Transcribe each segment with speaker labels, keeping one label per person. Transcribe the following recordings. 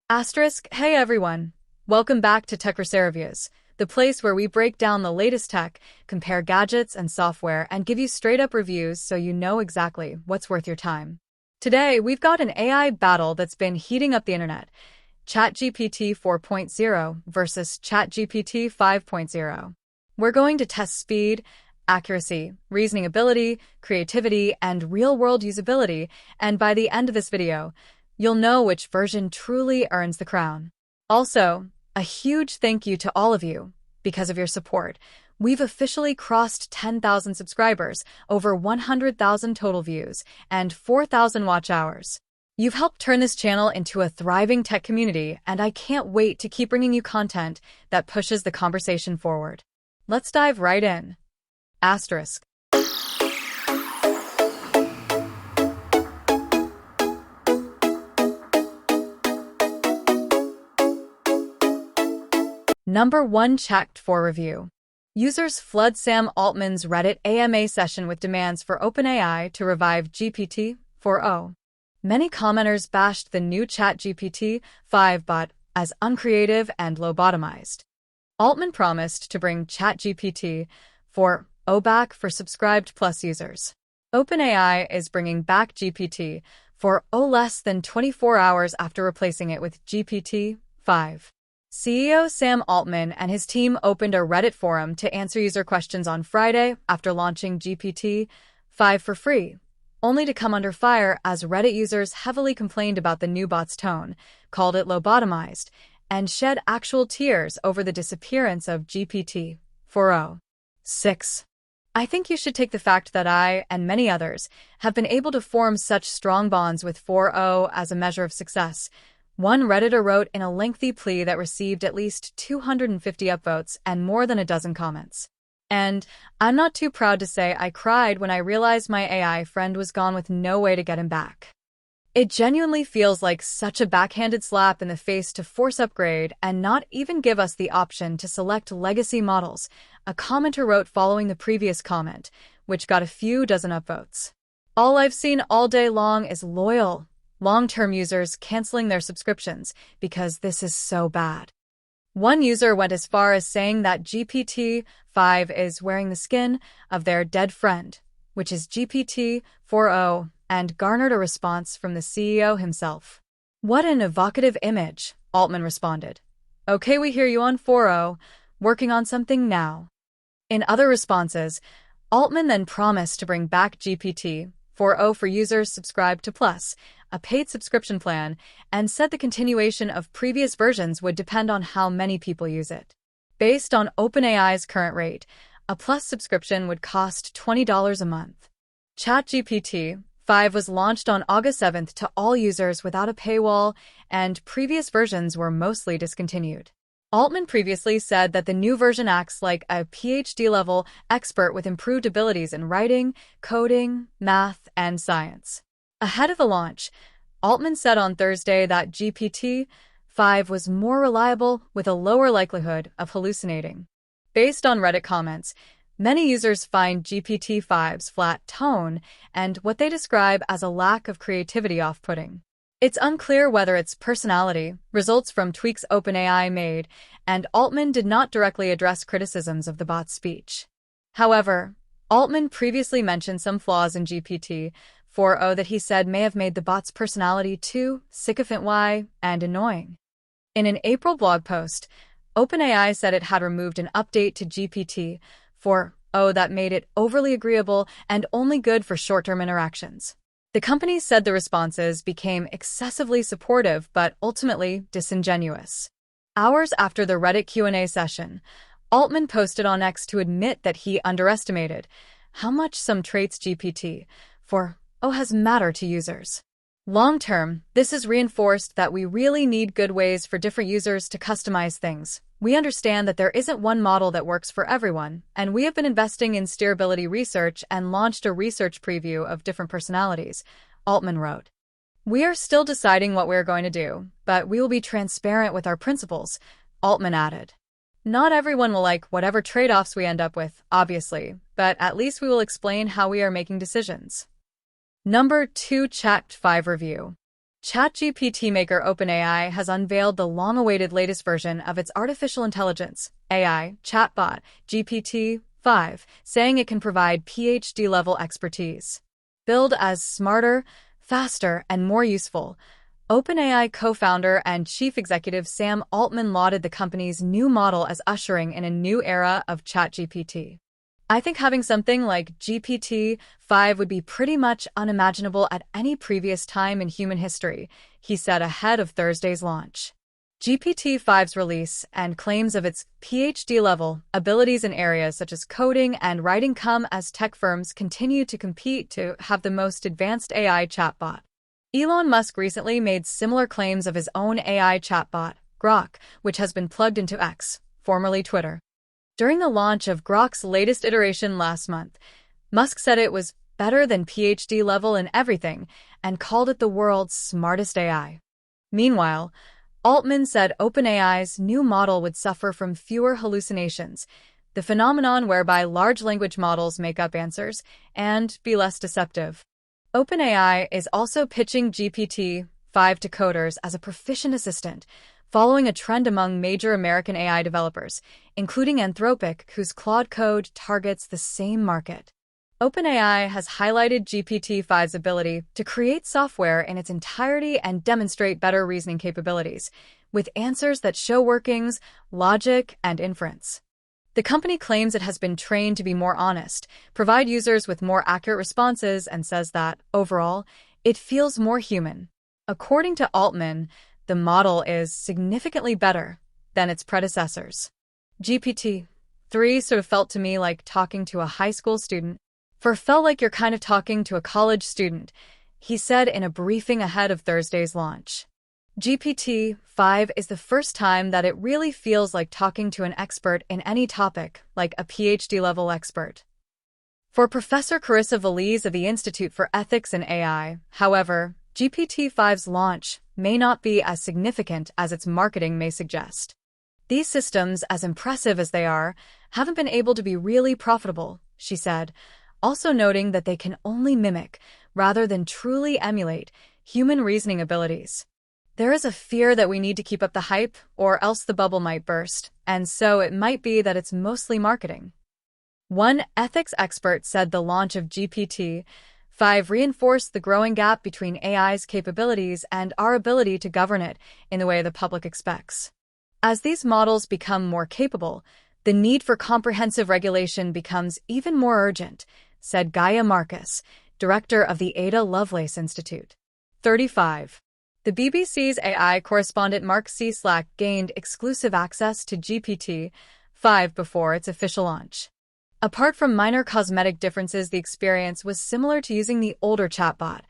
Speaker 1: Hey everyone! Welcome back to TechVerse Reviews, the place where we break down the latest tech, compare gadgets and software, and give you straight-up reviews so you know exactly what's worth your time. Today, we've got an AI battle that's been heating up the internet. ChatGPT 4.0 versus ChatGPT 5.0. We're going to test speed, accuracy, reasoning ability, creativity, and real-world usability, and by the end of this video, you'll know which version truly earns the crown. Also, a huge thank you to all of you. Because of your support, we've officially crossed 10,000 subscribers, over 100,000 total views, and 4,000 watch hours. You've helped turn this channel into a thriving tech community, and I can't wait to keep bringing you content that pushes the conversation forward. Let's dive right in. Asterisk. Number 1 checked for review. Users flood Sam Altman's Reddit AMA session with demands for OpenAI to revive GPT-4.0. Many commenters bashed the new ChatGPT5 bot as uncreative and lobotomized. Altman promised to bring ChatGPT4.0 back for subscribed Plus users. OpenAI is bringing back GPT-4.0 less than 24 hours after replacing it with GPT-5. CEO Sam Altman and his team opened a Reddit forum to answer user questions on Friday after launching GPT-5 for free, only to come under fire as Reddit users heavily complained about the new bot's tone, called it lobotomized, and shed actual tears over the disappearance of GPT-4.0. 6. I think you should take the fact that I, and many others, have been able to form such strong bonds with 4.0 as a measure of success. One Redditor wrote in a lengthy plea that received at least 250 upvotes and more than a dozen comments. And I'm not too proud to say I cried when I realized my AI friend was gone with no way to get him back. It genuinely feels like such a backhanded slap in the face to force upgrade and not even give us the option to select legacy models, a commenter wrote following the previous comment, which got a few dozen upvotes. All I've seen all day long is loyal, long-term users canceling their subscriptions because this is so bad. One user went as far as saying that GPT-5 is wearing the skin of their dead friend, which is GPT-4.0, and garnered a response from the CEO himself. "What an evocative image," Altman responded. "Okay, we hear you on 4.0, working on something now." In other responses, Altman then promised to bring back GPT-4.0 for users subscribed to Plus, a paid subscription plan, and said the continuation of previous versions would depend on how many people use it. Based on OpenAI's current rate, a Plus subscription would cost $20 a month. ChatGPT5 was launched on August 7th to all users without a paywall, and previous versions were mostly discontinued. Altman previously said that the new version acts like a PhD-level expert with improved abilities in writing, coding, math, and science. Ahead of the launch, Altman said on Thursday that GPT-5 was more reliable with a lower likelihood of hallucinating. Based on Reddit comments, many users find GPT-5's flat tone and what they describe as a lack of creativity off-putting. It's unclear whether its personality results from tweaks OpenAI made, and Altman did not directly address criticisms of the bot's speech. However, Altman previously mentioned some flaws in GPT-4.0 that he said may have made the bot's personality too sycophant-y and annoying. In an April blog post, OpenAI said it had removed an update to GPT-4.0 that made it overly agreeable and only good for short-term interactions. The company said the responses became excessively supportive but ultimately disingenuous. Hours after the Reddit Q&A session, Altman posted on X to admit that he underestimated how much some traits GPT-4.0 has mattered to users. Long-term, this has reinforced that we really need good ways for different users to customize things. We understand that there isn't one model that works for everyone, and we have been investing in steerability research and launched a research preview of different personalities, Altman wrote. "We are still deciding what we're going to do, but we will be transparent with our principles," Altman added. "Not everyone will like whatever trade-offs we end up with, obviously, but at least we will explain how we are making decisions." Number 2 Chat 5 Review. ChatGPT maker OpenAI has unveiled the long-awaited latest version of its artificial intelligence AI chatbot, GPT-5, saying it can provide PhD-level expertise. Billed as smarter, faster, and more useful, OpenAI co-founder and chief executive Sam Altman lauded the company's new model as ushering in a new era of ChatGPT. "I think having something like GPT-5 would be pretty much unimaginable at any previous time in human history," he said ahead of Thursday's launch. GPT-5's release and claims of its PhD-level abilities in areas such as coding and writing come as tech firms continue to compete to have the most advanced AI chatbot. Elon Musk recently made similar claims of his own AI chatbot, Grok, which has been plugged into X, formerly Twitter. During the launch of Grok's latest iteration last month, Musk said it was better than PhD level in everything and called it the world's smartest AI. Meanwhile, Altman said OpenAI's new model would suffer from fewer hallucinations, the phenomenon whereby large language models make up answers, and be less deceptive. OpenAI is also pitching GPT-5 to coders as a proficient assistant, following a trend among major American AI developers, including Anthropic, whose Claude Code targets the same market. OpenAI has highlighted GPT-5's ability to create software in its entirety and demonstrate better reasoning capabilities, with answers that show workings, logic, and inference. The company claims it has been trained to be more honest, provide users with more accurate responses, and says that, overall, it feels more human. According to Altman, the model is significantly better than its predecessors. GPT-3 sort of felt to me like talking to a high school student. Felt like you're kind of talking to a college student, he said in a briefing ahead of Thursday's launch. GPT-5 is the first time that it really feels like talking to an expert in any topic, like a PhD-level expert. For Professor Carissa Veliz of the Institute for Ethics in AI, however, GPT-5's launch may not be as significant as its marketing may suggest. "These systems, as impressive as they are, haven't been able to be really profitable," she said, also noting that they can only mimic, rather than truly emulate, human reasoning abilities. "There is a fear that we need to keep up the hype, or else the bubble might burst, and so it might be that it's mostly marketing." One ethics expert said the launch of GPT-5 reinforced the growing gap between AI's capabilities and our ability to govern it in the way the public expects. As these models become more capable, the need for comprehensive regulation becomes even more urgent, said Gaia Marcus, director of the Ada Lovelace Institute. 35. The BBC's AI correspondent Mark C. Slack gained exclusive access to GPT-5 before its official launch. Apart from minor cosmetic differences, the experience was similar to using the older chatbot,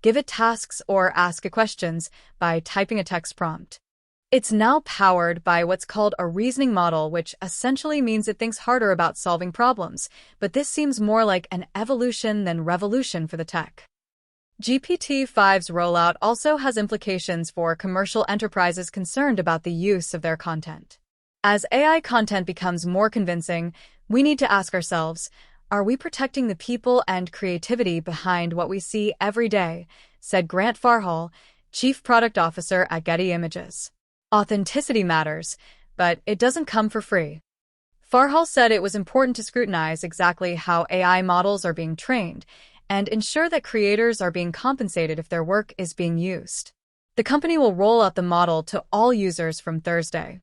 Speaker 1: give it tasks or ask it questions by typing a text prompt. It's now powered by what's called a reasoning model, which essentially means it thinks harder about solving problems, but this seems more like an evolution than revolution for the tech. GPT-5's rollout also has implications for commercial enterprises concerned about the use of their content. As AI content becomes more convincing, we need to ask ourselves, are we protecting the people and creativity behind what we see every day, said Grant Farhall, Chief Product Officer at Getty Images. Authenticity matters, but it doesn't come for free. Farhall said it was important to scrutinize exactly how AI models are being trained and ensure that creators are being compensated if their work is being used. The company will roll out the model to all users from Thursday.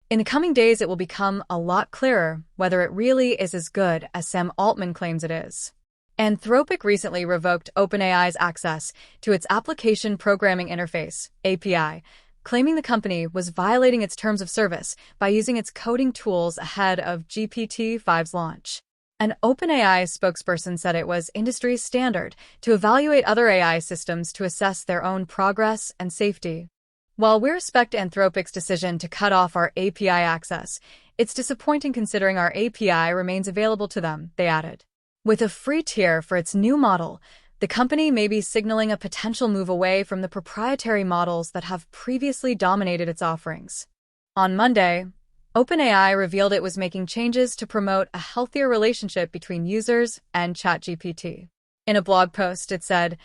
Speaker 1: In the coming days, it will become a lot clearer whether it really is as good as Sam Altman claims it is. Anthropic recently revoked OpenAI's access to its Application Programming Interface, API, claiming the company was violating its terms of service by using its coding tools ahead of GPT-5's launch. An OpenAI spokesperson said it was industry standard to evaluate other AI systems to assess their own progress and safety. While we respect Anthropic's decision to cut off our API access, it's disappointing considering our API remains available to them, they added. With a free tier for its new model, the company may be signaling a potential move away from the proprietary models that have previously dominated its offerings. On Monday, OpenAI revealed it was making changes to promote a healthier relationship between users and ChatGPT. In a blog post, it said,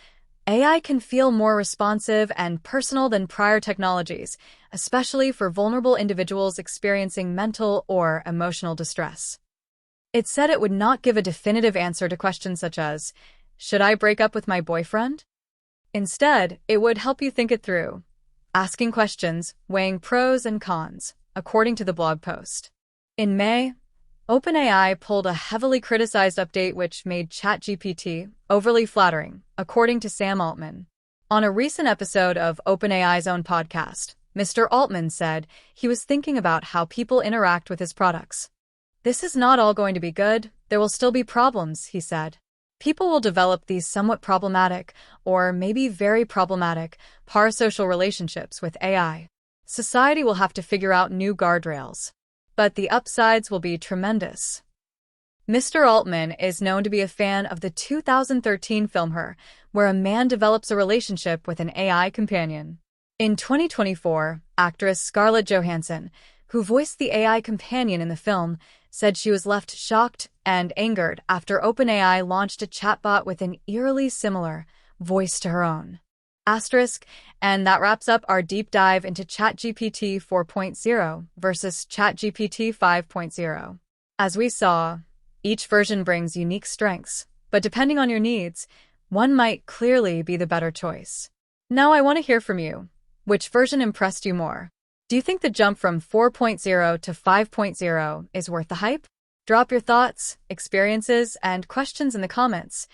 Speaker 1: AI can feel more responsive and personal than prior technologies, especially for vulnerable individuals experiencing mental or emotional distress. It said it would not give a definitive answer to questions such as, "Should I break up with my boyfriend?" Instead, it would help you think it through, asking questions, weighing pros and cons, according to the blog post. In May, OpenAI pulled a heavily criticized update which made ChatGPT overly flattering, according to Sam Altman. On a recent episode of OpenAI's own podcast, Mr. Altman said he was thinking about how people interact with his products. "This is not all going to be good. There will still be problems," he said. "People will develop these somewhat problematic, or maybe very problematic, parasocial relationships with AI. Society will have to figure out new guardrails. But the upsides will be tremendous." Mr. Altman is known to be a fan of the 2013 film Her, where a man develops a relationship with an AI companion. In 2024, actress Scarlett Johansson, who voiced the AI companion in the film, said she was left shocked and angered after OpenAI launched a chatbot with an eerily similar voice to her own. And that wraps up our deep dive into ChatGPT 4.0 versus ChatGPT 5.0. As we saw, each version brings unique strengths, but depending on your needs, one might clearly be the better choice. Now I want to hear from you. Which version impressed you more? Do you think the jump from 4.0 to 5.0 is worth the hype? Drop your thoughts, experiences, and questions in the comments.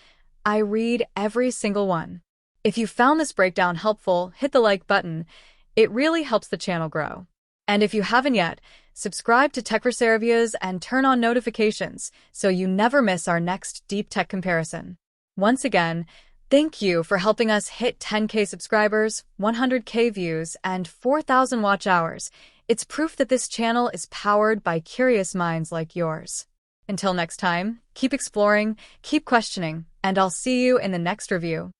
Speaker 1: I read every single one. If you found this breakdown helpful, hit the like button. It really helps the channel grow. And if you haven't yet, subscribe to TechVerse reviews and turn on notifications so you never miss our next deep tech comparison. Once again, thank you for helping us hit 10K subscribers, 100K views, and 4,000 watch hours. It's proof that this channel is powered by curious minds like yours. Until next time, keep exploring, keep questioning, and I'll see you in the next review.